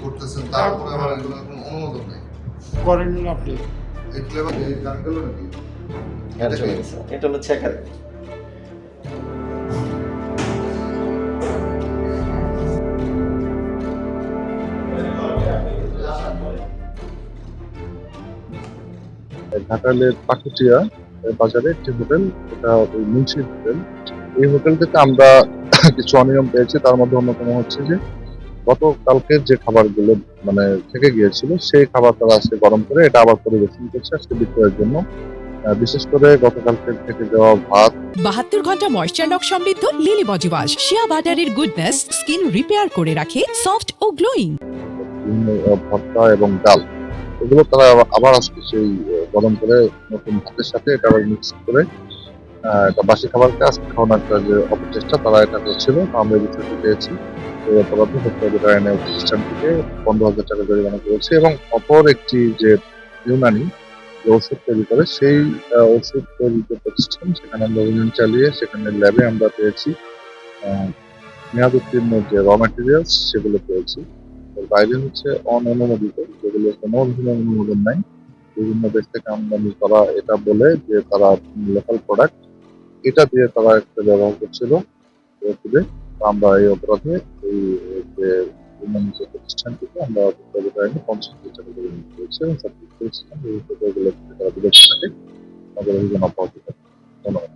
করতেছেন, তারপরে আবার এগুলো কোনো অনুমোদন নেই। করেন আপনি এই ফ্লেভার এই গান গেল নাকি? এটা হলো ছেকার। ঘাটালের পাকুটিয়া বাজারে একটি হোটেল, এটা ওই মুন্সি হোটেল। এই হোটেল থেকে আমরা কিছু অনিয়ম পেয়েছি। তার মধ্যে অন্যতম হচ্ছে যে গতকালকের যে খাবারগুলো মানে থেকে গিয়েছিল, সেই খাবার তারা আজকে গরম করে এটা আবার পরিবেশন করছে আজকে বিক্রয়ের জন্য। বিশেষ করে গতকালকের থেকে দেওয়া ভাত, 72 ঘন্টা ময়েশ্চার লক সমৃদ্ধ লিলি বডি ওয়াশ, শিয়া বাটারের গুডনেস স্কিন রিপেয়ার করে রাখে সফট ও গ্লোয়িং। বিভিন্ন ভর্তা এবং ডাল, এগুলো তারা আবার আজকে সেই গরম করে নতুন ভাতের সাথে এটা আবার মিক্স করে এটা বাসি খাবারকে আজকে খাওয়ানোর একটা যে অপচেষ্টা তারা এটা করছিল, আমরা এই বিষয়টি পেয়েছি। এই অপরাধে হত্যাকারী আইনে প্রতিষ্ঠান থেকে 15,000 টাকা জরিমানা করেছে এবং অপর একটি যে ইউনানি যে ওষুধ তৈরি করে সেই ওষুধ তৈরি যে প্রতিষ্ঠান, সেখানে আমরা অভিযান চালিয়ে সেখানে ল্যাবে আমরা পেয়েছি মেয়াদ উত্তীর্ণ যে র ম্যাটেরিয়ালস সেগুলো পেয়েছি। এর বাইরে হচ্ছে অননুমোদিত, যেগুলো কোনো ধরনের অনুমোদন নাই, বিভিন্ন দেশ থেকে আমদানি করা এটা বলে যে তারা লোকাল প্রোডাক্ট, এটা দিয়ে তারা একটা ব্যবহার করছিল ওষুধে। আমরা এই অপরাধে এই যে উন্নয়ন প্রতিষ্ঠান থেকে আমরা 50,000 টাকা জরিমানা করেছি এবং সবকিছু প্রতিষ্ঠান এই তারা বিরত থাকে, তাদের অভিযান অব্যাহত থাকে। ধন্যবাদ।